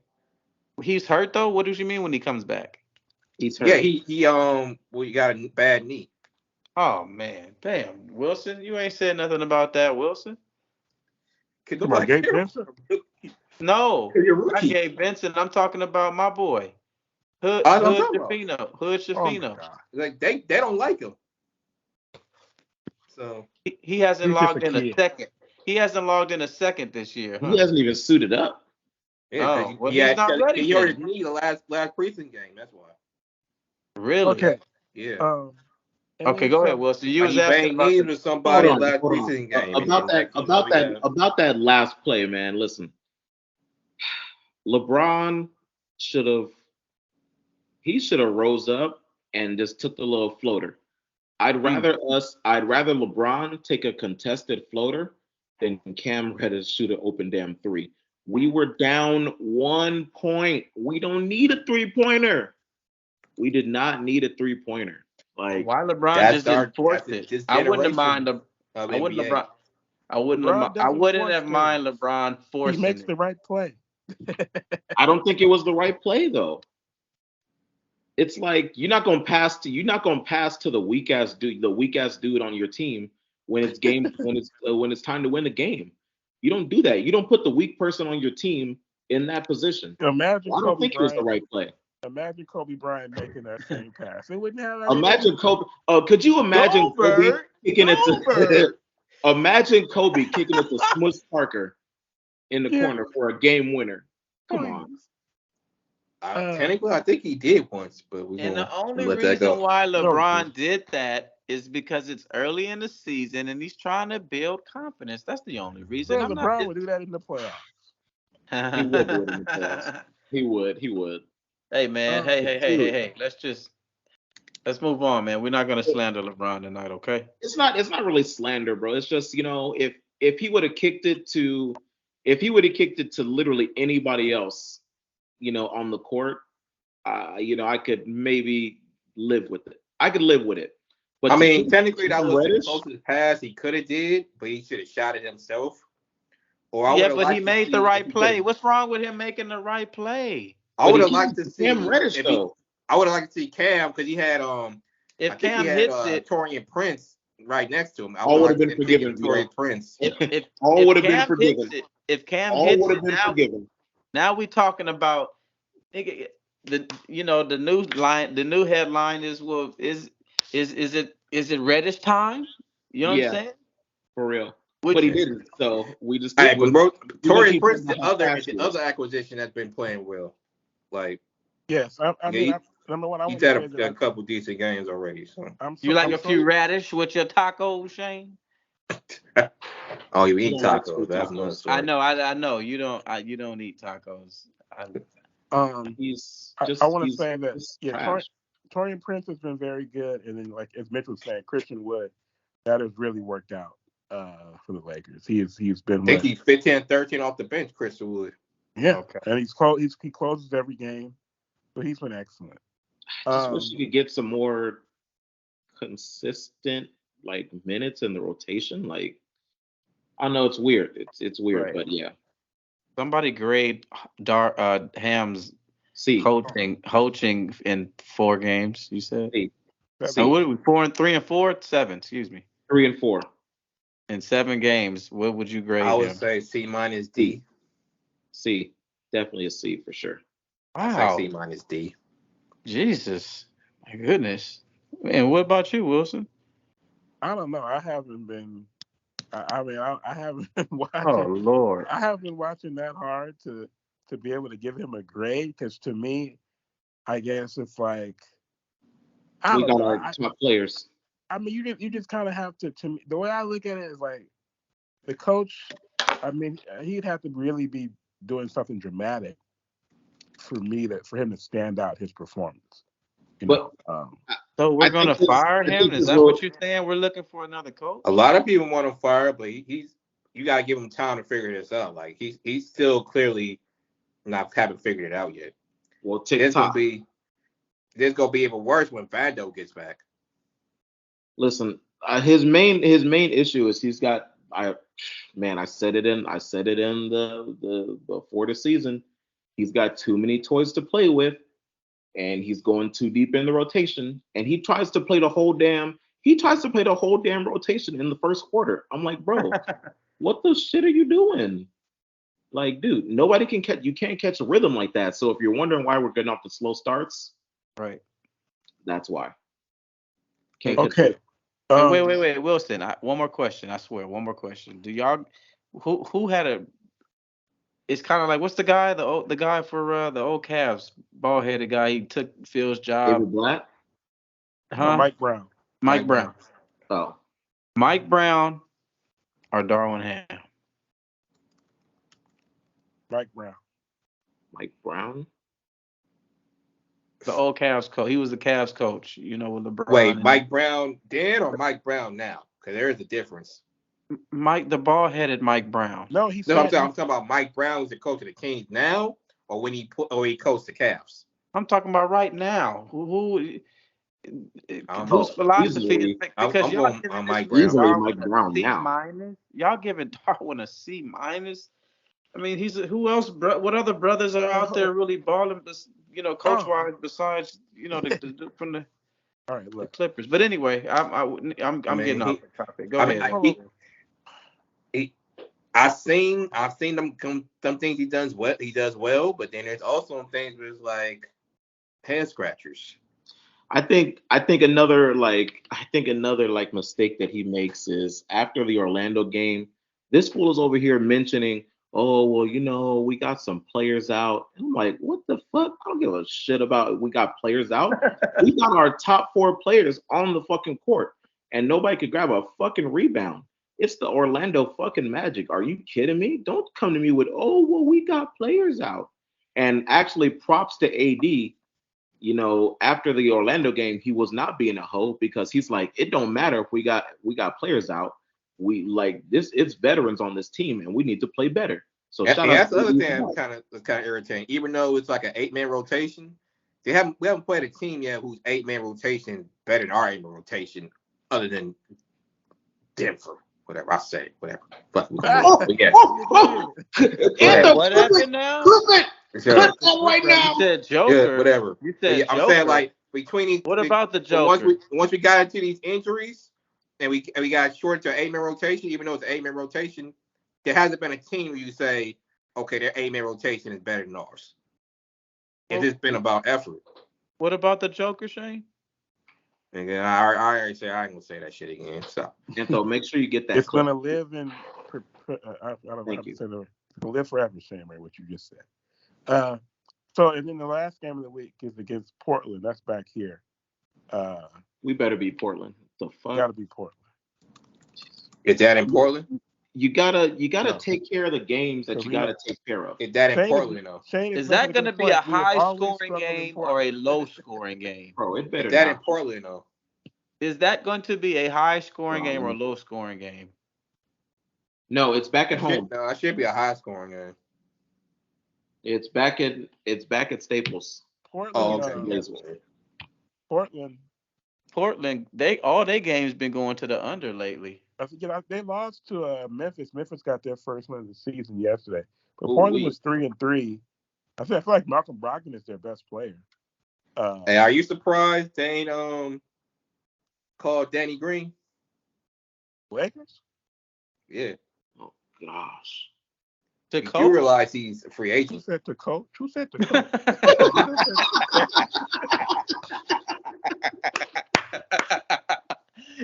He's hurt though. What do you mean when he comes back? He's hurt. Yeah, he got a bad knee. Oh man, damn, Wilson, you ain't said nothing about that, Wilson. Come on, Gabe Vincent. No, not Gabe Vincent. I'm talking about my boy, Hood Shafino. Oh like they don't like him. So he hasn't logged in a second. He hasn't logged in a second this year. He hasn't even suited up. Yeah, he's not ready. He hurt his knee the last preseason game. That's why. Really? Okay. Yeah. Okay, go ahead, Wilson. You was asking about somebody last preseason game. About that last play, man. Listen, LeBron should have rose up and just took the little floater. I'd rather LeBron take a contested floater than Cam Reddish shoot an open damn three. We were down 1 point. We don't need a 3-pointer. We did not need a 3-pointer. Like, why LeBron just didn't force it? I wouldn't have minded. I wouldn't have minded LeBron forcing. He makes the right play. I don't think it was the right play though. It's like you're not gonna pass to the weak ass dude on your team when it's when it's time to win the game. You don't do that. You don't put the weak person on your team in that position. Imagine I don't think it was the right play. Imagine Kobe Bryant making that same pass. It wouldn't have. Imagine Kobe. Could you imagine Kobe kicking it to? Imagine Kobe kicking it to Smush Parker in the corner for a game winner. Come on. Technically, I think he did once, but the only reason why LeBron did that is because it's early in the season and he's trying to build confidence. That's the only reason. LeBron would do that in the playoffs. He would do it in the playoffs. He would. Hey man, hey. Let's move on, man. We're not gonna slander LeBron tonight, okay? It's not really slander, bro. It's just, if he would have kicked it to literally anybody else, on the court, I could maybe live with it. I could live with it. But I mean, technically that was the closest pass he could have did, but he should have shot it himself. But he made the right play. What's wrong with him making the right play? I would have liked to see Cam Reddish though. I would have liked to see Cam because he had if Cam hits it, Torian Prince right next to him. All would have been forgiven. Torian Prince. All would have been forgiven. If Cam hits it, now we talking about the new headline is is it Reddish time? You know what I'm saying? For real. But he didn't, so we just. Torian Prince, the other acquisition that's been playing well. Like, yes, he's had a couple decent games already. So you like a few radish with your tacos, Shane? Oh, you eat tacos? That's another story. I know. You don't eat tacos. I want to say that Torian Prince has been very good, and then like as Mitch was saying, Christian Wood, that has really worked out for the Lakers. He's been. I think he's 15-13 off the bench, Christian Wood. Yeah, okay. And he closes every game, but he's been excellent. I just wish you could get some more consistent minutes in the rotation. Like, I know it's weird. It's weird, Right. but yeah. Somebody grade Ham's C. coaching in 4 games. You said. C. Seven. Oh, C. what are we? 4 and 3 and 4? 7. Excuse me. 3 and 4. In 7 games, what would you I grade would him? say C minus C. D. C. Definitely a C for sure. I say Wow. C minus D. Jesus. My goodness. And what about you, Wilson? I don't know. I haven't been. I haven't been Oh watching. Lord. I haven't been watching that hard to be able to give him a grade because to me, I guess it's like I We don't got know. our top players. I mean, you just kind of have to. To me, the way I look at it is like the coach. I mean, he'd have to really be doing something dramatic for him to stand out his performance. You But know, So we're I gonna think his, fire I him? think Is his that role. what you're saying? We're looking for another coach? A lot of people want him fired, but you gotta give him time to figure this out. Like he's still clearly haven't figured it out yet. Well, It's TikTok. this gonna be even worse when Vando gets back. Listen, his main issue is he's got. I said it in the before the season. He's got too many toys to play with, and he's going too deep in the rotation. And he tries to play the whole damn rotation in the first quarter. I'm like, bro, what the shit are you doing? Like, dude, nobody can catch. You can't catch a rhythm like that. So if you're wondering why we're getting off the slow starts, Right. that's why. Hey, Can't catch okay. wait, Wilson. One more question. I swear, one more question. Do y'all who had a? It's kind of like what's the guy for the old Cavs, bald headed guy. He took Phil's job. David Blatt. Huh? Mike Brown. Mike Brown. Oh, Mike Brown or Darwin Ham? Mike Brown. Mike Brown. The old Cavs coach. He was the Cavs coach. You know, with LeBron. Wait, and Mike Brown then or Mike Brown now? Because there is a difference. Mike, the bald headed Mike Brown. No, I'm talking about Mike Brown who's the coach of the Kings now, or when he coached the Cavs. I'm talking about right now. I don't Whose know. philosophy is Easily, because I'm y'all going giving on this Mike man Brown. easily Mike Darwin Brown a C now. minus. Y'all giving Darwin a C minus. I mean, who else? What other brothers are out there really balling? Coach wise, besides from the All right, look. Clippers. But anyway, I'm I mean, getting off the topic. Go I mean, ahead. I've seen some things he does well. He does well, but then there's also some things where it's like head scratchers. I think another mistake that he makes is after the Orlando game, this fool is over here mentioning, oh well, we got some players out. And I'm like, what the fuck? I don't give a shit about we got players out. We got our top 4 players on the fucking court, and nobody could grab a fucking rebound. It's the Orlando fucking Magic. Are you kidding me? Don't come to me with, oh well, we got players out. And actually, props to AD. After the Orlando game, he was not being a hoe because he's like, it don't matter if we got players out. We like this. It's veterans on this team, and we need to play better. So shout out. That's the to other AD thing for that. that's kind of irritating. Even though it's like an 8-man rotation, we haven't played a team yet whose 8-man rotation better than our 8-man rotation, other than Denver. Whatever I say, whatever. But yeah. Anthem, What clip happened it, now? clip it, Sure. clip that right You now. said Yeah, Joker. whatever. You But said yeah, I'm Joker. saying like between these. What about the but Joker? once we got into these injuries and we got short to an 8-man rotation, even though it's an 8-man rotation, there hasn't been a team where you say, okay, their 8-man rotation is better than ours. It's just been about effort. What about the Joker, Shane? And then I already say I ain't gonna say that shit again. So Anthem, make sure you get that. It's clip. gonna live in. I don't know how to say that. It's gonna live forever, Shane. Right, what you just said. So, and then the last game of the week is against Portland. That's back here. We better beat Portland. The fuck? Got to be Portland. is that in Portland? You gotta take care of the games that you gotta take care of. Is that in Portland though? Shane Is that going to be a high-scoring struggled in game or Portland. a low-scoring game? Bro, it better Is that not. in Portland though? Is that going to be a high-scoring game or a No. low-scoring game? No, it's back at home. No, it should be a high scoring game. It's back at Staples. Portland. Oh, okay. Portland. Portland, all their games been going to the under lately. I said, they lost to Memphis. Memphis got their first win of the season yesterday. But Ooh, Portland was 3-3. I feel like Malcolm Brogdon is their best player. Hey, are you surprised they ain't called Danny Green? Lakers? Yeah. Oh gosh. To You do coach? realize he's a free Who agent. said to coach? Who said to coach?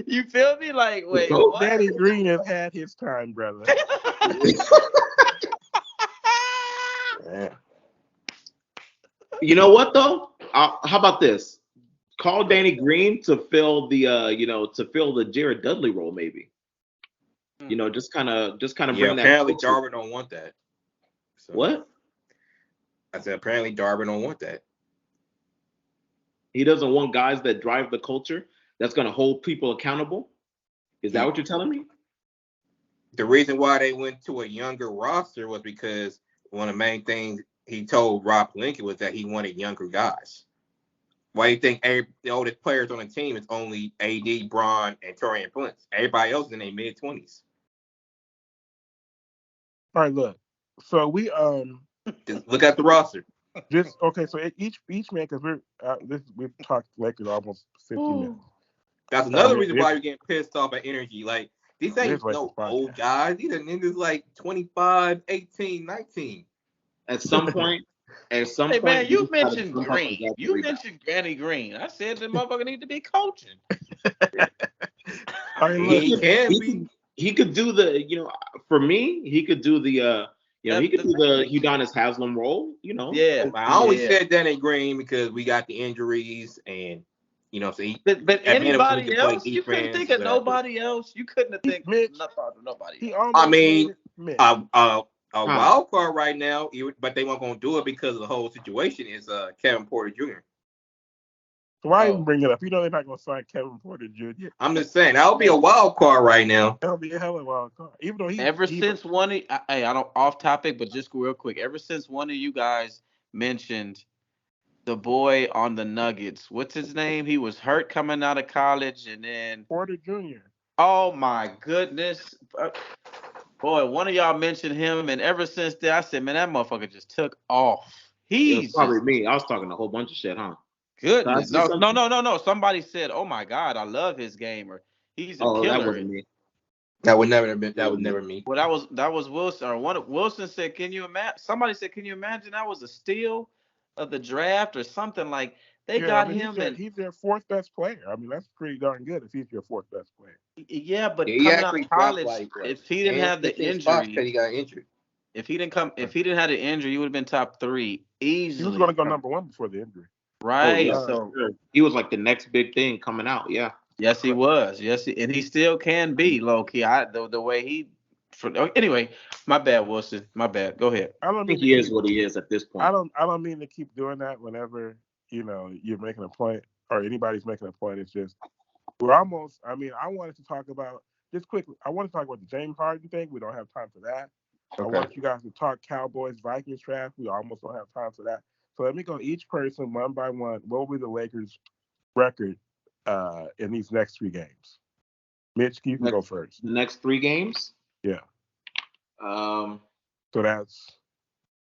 You feel me? Like, wait, coach? what? Danny Green has had his time, brother. Yeah. You know what though? How about this? Call Danny Green to fill the Jared Dudley role, maybe. Just kind of Yeah, bring that. apparently Culture. Darvin don't want that. So, What? I said apparently Darvin don't want that. He doesn't want guys that drive the culture. That's going to hold people accountable. Is that what you're telling me? The reason why they went to a younger roster was because one of the main things he told Rob Lincoln was that he wanted younger guys. Why do you think the oldest players on the team is only AD, Bron, and Torian Prince? Everybody else is in their mid-20s. All right, look. So we Just look at the roster. just okay. So each man, because we've talked Lakers almost 50 minutes. That's another Yeah, reason why you're getting pissed off at energy. Like, these ain't Lakers no podcast. old guys. These are niggas like 25, 18, 19. At some point, Hey man, you mentioned Green. You mentioned Danny Green. I said the motherfucker need to be coaching. All right, look. He could do the, for me, he could do the, he could do the Udonis Haslam role, Yeah. I only said Danny Green because we got the injuries and, so but anybody else, defense, you couldn't think of nobody else. You couldn't have think of nobody else. I mean, a wild card right now, but they weren't going to do it because of the whole situation is Kevin Porter Jr. So why even bring it up? You know they're not going to sign Kevin Porter Jr. I'm just saying that would be a wild card right now. That would be a hell of a wild card. Even though I don't off topic, but just real quick. Ever since one of you guys mentioned the boy on the Nuggets, what's his name? He was hurt coming out of college, and then Porter Jr. Oh my goodness, boy! One of y'all mentioned him, and ever since then, I said, man, that motherfucker just took off. He's probably me. I was talking a whole bunch of shit, huh? Goodness. No. Somebody said, "Oh my God, I love his game," or "He's a killer." That wasn't me. That would never have been. That was never me. Well, that was Wilson. Or Wilson said, "Can you imagine?" Somebody said, "Can you imagine that was a steal of the draft or something like they got him?" He's their fourth best player. I mean, that's pretty darn good if he's your fourth best player. Yeah, but coming out of college, if he didn't have the injury, he got injured. If he didn't have the injury, he would have been top 3 easily. He was going to go number 1 before the injury. Right. So he was like the next big thing coming out. Yeah. Yes, he was. And he still can be low key. The way he. Anyway, my bad, Wilson. My bad. Go ahead. I think he is what he is at this point. I don't mean to keep doing that whenever you're making a point or anybody's making a point. It's just we're almost. I mean, I wanted to talk about just quickly. I want to talk about the James Harden thing. We don't have time for that. Okay. I want you guys to talk Cowboys Vikings draft. We almost don't have time for that. So let me go each person one by one. What will be the Lakers' record in these next 3 games? Mitch, you can go first. The next 3 games? Yeah. So that's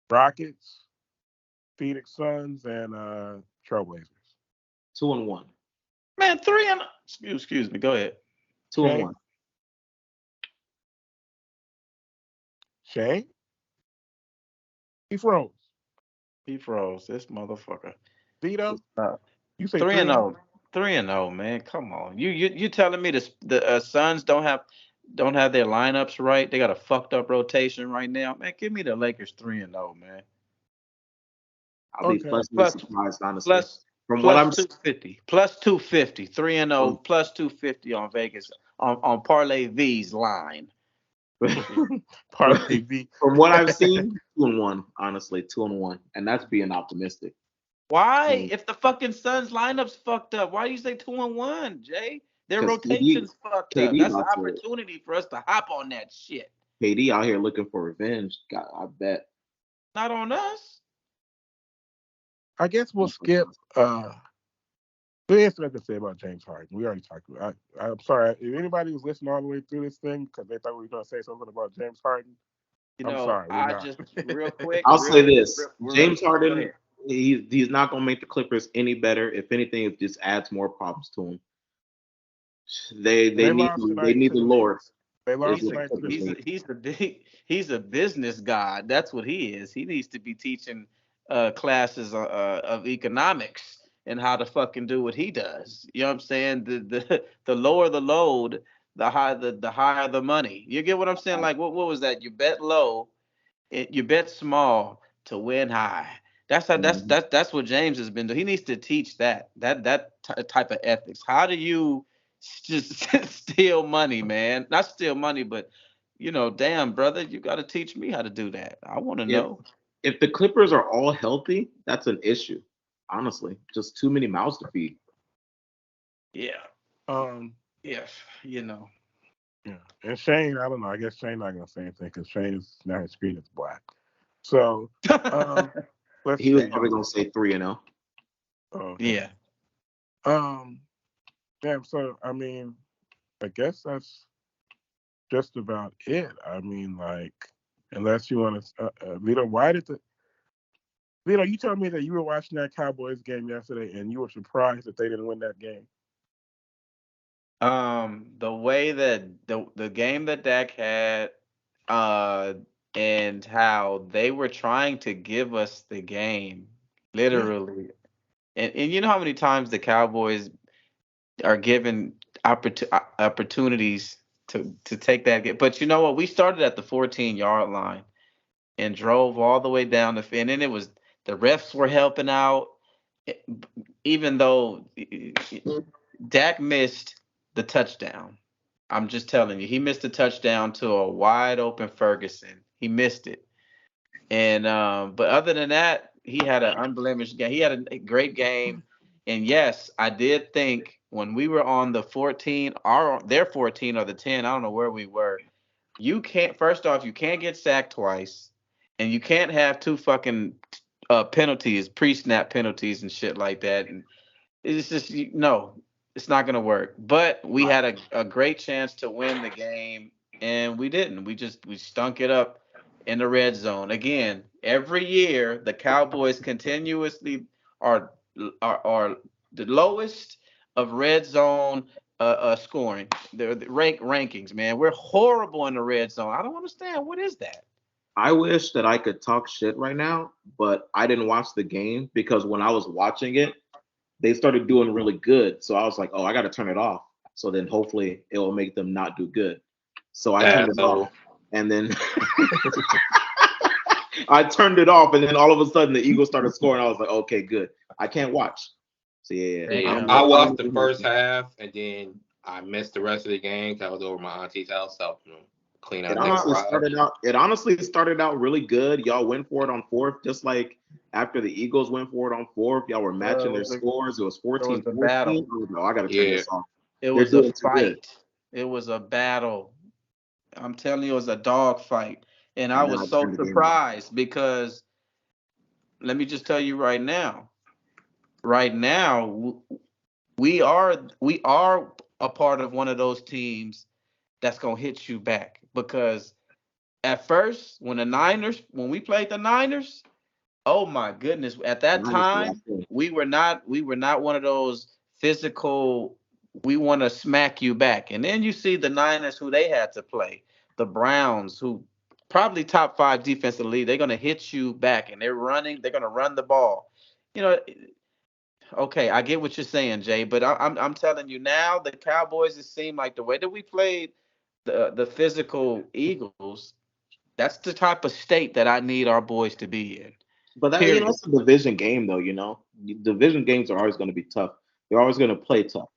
Rockets, Phoenix Suns, and Trailblazers. 2-1. Man, 3 excuse me. Go ahead. 2-1. Shane? He froze. This motherfucker. Vito? You say 3-0. 3-0, man. Come on. You telling me the Suns don't have their lineups right? They got a fucked up rotation right now. Man, give me the Lakers 3-0, man. I'll be pleasantly surprised, honestly. From what I'm 250. Plus 250. 3-0 plus 250 on Vegas on Parlay V's line. Parlay V. From what I've seen, 2-1, honestly, 2-1, and that's being optimistic. Why? If the fucking Suns lineup's fucked up, why do you say 2-1, Jay? Their rotation's fucked up. That's an opportunity for us to hop on that shit. KD out here looking for revenge. God, I bet. Not on us. I guess we'll skip We have something to say about James Harden. We already talked about. I'm sorry if anybody was listening all the way through this thing because they thought we were going to say something about James Harden. I'm sorry, we're I not. just real quick. I'll say this: Real, James go Harden, ahead. he's not going to make the Clippers any better. If anything, it just adds more problems to him. They They need lost they tonight need to the the Lord. Knicks. They Is lost what the tonight to the Clippers Knicks. need. He's a business god. That's what he is. He needs to be teaching classes of economics and how to fucking do what he does. You know what I'm saying? The lower the load, the higher the money. You get what I'm saying? Like what was that? You bet low, you bet small to win high. That's how Mhm. that's what James has been doing. He needs to teach type of ethics. How do you just steal money, man? Not steal money, but damn brother, you got to teach me how to do that. I want to If know. if the Clippers are all healthy, that's an issue. Honestly, just too many mouths to feed. Yeah, Um, yeah, you know. yeah. And Shane, I don't know. I guess Shane not gonna say anything because Shane is now his screen is black. So, um, let's He was see. probably going to say 3-0. Okay. Yeah. Um, damn. So, I mean, I guess that's just about it. I mean, like, unless you want to, Vito, why did the Vito? You told me that you were watching that Cowboys game yesterday, and you were surprised that they didn't win that game. The way that the game that Dak had, uh, and how they were trying to give us the game, Yeah. literally. And you know how many times the Cowboys are given opportunities to take that game. But you know what? We started at the 14-yard line and drove all the way down the field. And then it was the refs were helping out, e- even though Dak missed the touchdown. I'm just telling you, he missed a touchdown to a wide open Ferguson. He missed it. And but other than that, he had an unblemished game. He had a great game. And yes, I did think when we were on the 14, their 14 or the 10, I don't know where we were. You can't. First off, you can't get sacked twice, and you can't have two fucking penalties, pre-snap penalties and shit like that. And it's just no, it's not gonna work. But we had a great chance to win the game, and we didn't. We stunk it up in the red zone again. Every year, the Cowboys continuously are are the lowest of red zone scoring. The rankings, man. We're horrible in the red zone. I don't understand. What is that? I wish that I could talk shit right now, but I didn't watch the game because when I was watching it, they started doing really good. So I was like, oh, I got to turn it off. So then hopefully it will make them not do good. So I turned it off. Asshole. And then I turned it off. And then all of a sudden the Eagles started scoring. I was like, okay, good. I can't watch. So yeah, Yeah, Damn. I watched the first half and then I missed the rest of the game. 'Cause I was over at my auntie's house helping them clean It out their honestly garage. started out. It honestly started out really good. Y'all went for it on fourth, just like after the Eagles went for it on fourth. Y'all were matching their scores. It was It was 14-14. a battle. Oh, no, I got to turn Yeah, this off. It They're was a doing too good. fight. It was a battle. I'm telling you, it was a dog fight. And I And then was I so turned the game off. surprised because let me just tell you right now. Right now, we are a part of one of those teams that's gonna hit you back because at first when we played the Niners, oh my goodness, at that Niners were time last place. we were not one of those physical we want to smack you back. And then you see the Niners who they had to play, the Browns who probably top 5 defensive league, they're going to hit you back and they're going to run the ball. You know, okay, I get what you're saying, Jay, but I'm telling you now, the Cowboys. It seemed like the way that we played the physical Eagles. That's the type of state that I need our boys to be in. But that Period. it's a division game though. Division games are always going to be tough. They're always going to play tough.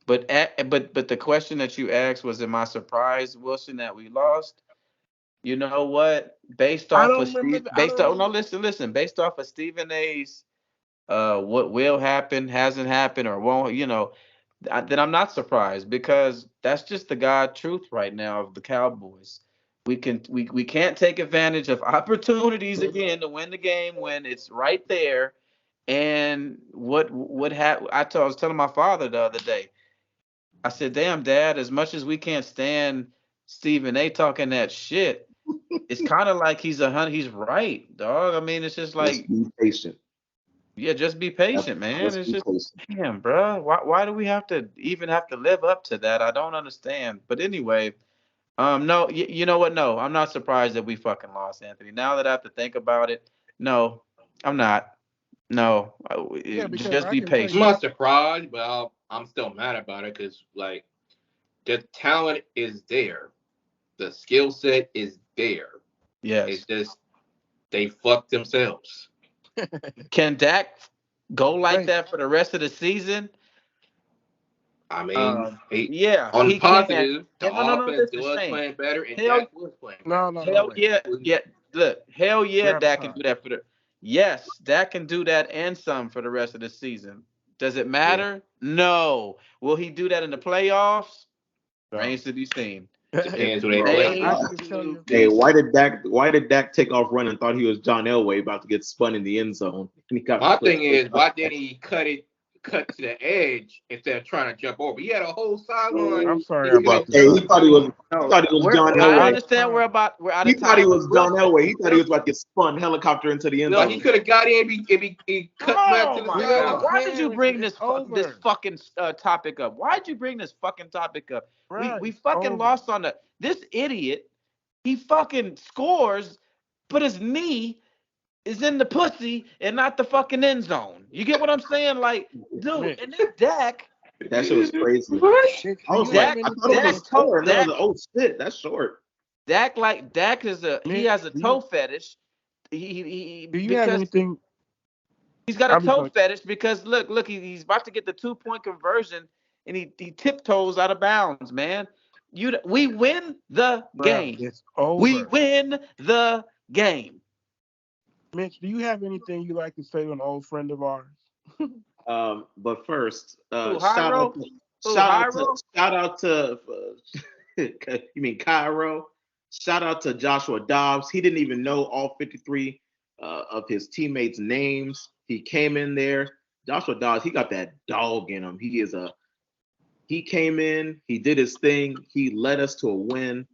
But the question that you asked was, am I surprised, Wilson, that we lost? You know what? I don't remember. I don't No, remember. listen. Based off of Stephen A's, what will happen, hasn't happened, or won't, then I'm not surprised because that's just the God truth right now of the Cowboys. We can't take advantage of opportunities again to win the game when it's right there, And what happened? I was telling my father the other day. I said, "Damn, Dad, as much as we can't stand Stephen A. talking that shit, it's kind of like he's he's right, dog. I mean, it's just Just like, be patient. yeah, just be patient, man. Just It's be just, patient. damn, bro. Why do we have to even have to live up to that? I don't understand. But anyway, no, you know what? No, I'm not surprised that we fucking lost, Anthony. Now that I have to think about it, no, I'm not. No, Yeah, because just I be can tell I'm patient. you, not surprised, but I'm still mad about it because like the talent is there, the skill set is there. It's Yes. just they fucked themselves. Can Dak go like wait, that for the rest of the season? I mean, Yeah, on he can. positive, the And no, offense listen, was Shane. playing better and Hell, Dak was playing better. no, hell wait. yeah, yeah. Look, hell yeah, We're out of Dak can time. do that for the. Yes, Dak can do that and some for the rest of the season. Does it Yeah, matter? No. Will he do that in the playoffs? No. Remains to be seen. Hey, depends who they Bro, play. I Remains can just tell you. to be why did Dak take off running? Thought he was John Elway about to get spun in the end zone. And he got My pushed thing way is, up. why didn't he cut to the edge instead of trying to jump over? He had a whole sideline. I'm sorry He I could brought have this Hey, up. he no. thought he was John We're I out Elway. of understand time. we're out He of thought he time, but was John Elway. He thought he was about to get spun helicopter into the end well, he zone. could have got in if he cut back to Oh the my We don't God! sideline. Why did you care. bring It's this over. fucking topic up? Why did you bring this fucking topic up? Bruh, We it's fucking over. lost on the this idiot. He fucking scores, but his knee is in the pussy and not the fucking end zone. You get what I'm saying? Like, dude, Mitch, and then Dak, That shit was crazy. What? Mitch, I do was you have like, Dak, I thought it anything, was a Dak, Mitch? score, and then I was Dak, like, oh shit, that's short. Dak is he Mitch, has a toe fetish. do you have Because anything? he's got a I'm just toe gonna, fetish because look, he's about to get the 2 point conversion and he tiptoes out of bounds, man. We win the bruh, game. it's We over. win the game. Mitch, do you have anything you like to say to an old friend of ours? But first, Who, Hyro? Who, Hyro? shout out to you mean Cairo? Shout out to Joshua Dobbs. He didn't even know all 53 of his teammates' names. He came in there. Joshua Dobbs, he got that dog in him. He came in, he did his thing, he led us to a win.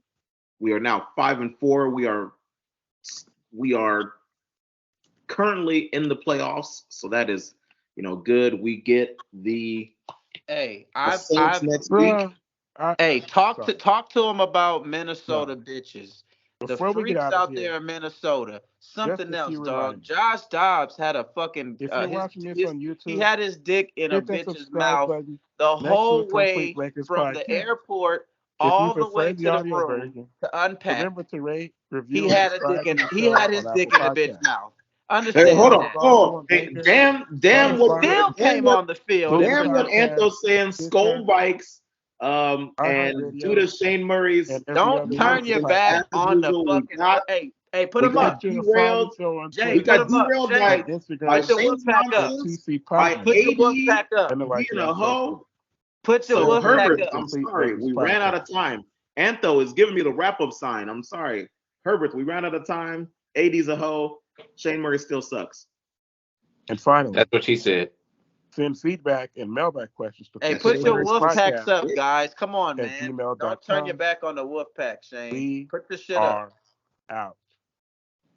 We are now 5-4. We are currently in the playoffs, so that is good. We get Hey, the Saints next week. Bruh, I, hey, I'm sorry. talk to him about No. Minnesota bitches. The Before we get freaks out of out here, there in Minnesota. just Something to see else, dog. reminder. Josh Dobbs had a fucking If you're watching this on he YouTube, had his dick in a hit that bitch's subscribe mouth button the next to the whole Complete way Lakers from the podcast. airport If you all the prefer way the to the audio room version, to unpack. remember to rate, He review, and had a dick subscribe to in the he show had his on dick Apple in the bitch's Podcasts. mouth. Hey, Understand hold Follow us on. that. also Oh, on hey, Anchor, And Spotify, still came on the field Stitcher damn what Podcast, Anto's saying, Stitcher, Skull Bikes, and due iHeartRadio, to Shane Murray's and every don't other turn major your nonsense, back as platform. on the usual, fucking. Hey, put we him got Make up. sure to follow the derailed. show on Jay, We put Twitter got him up. derailed Jay, and by Instagram put your wolf Shane's pack up. at nonsense, TC by Podcast, Put your wolf AD pack up. and the Like It being a on Facebook. hoe. Put your So wolf Remember, this pack is Herbert, the up. I'm Complete sorry, Lakers we ran out Podcast. of time. Antho is giving me the wrap-up sign. I'm sorry. Herbert, we ran out of time. AD's a hoe. Shane Murray still sucks. And finally, That's what she said. send feedback and mailback questions to Hey, That shit put ain't your very wolf specific. packs complete up, guys. Come on, at man. Don't turn your gmail.com. back on the wolf pack, Shane. We Put the shit up. are out.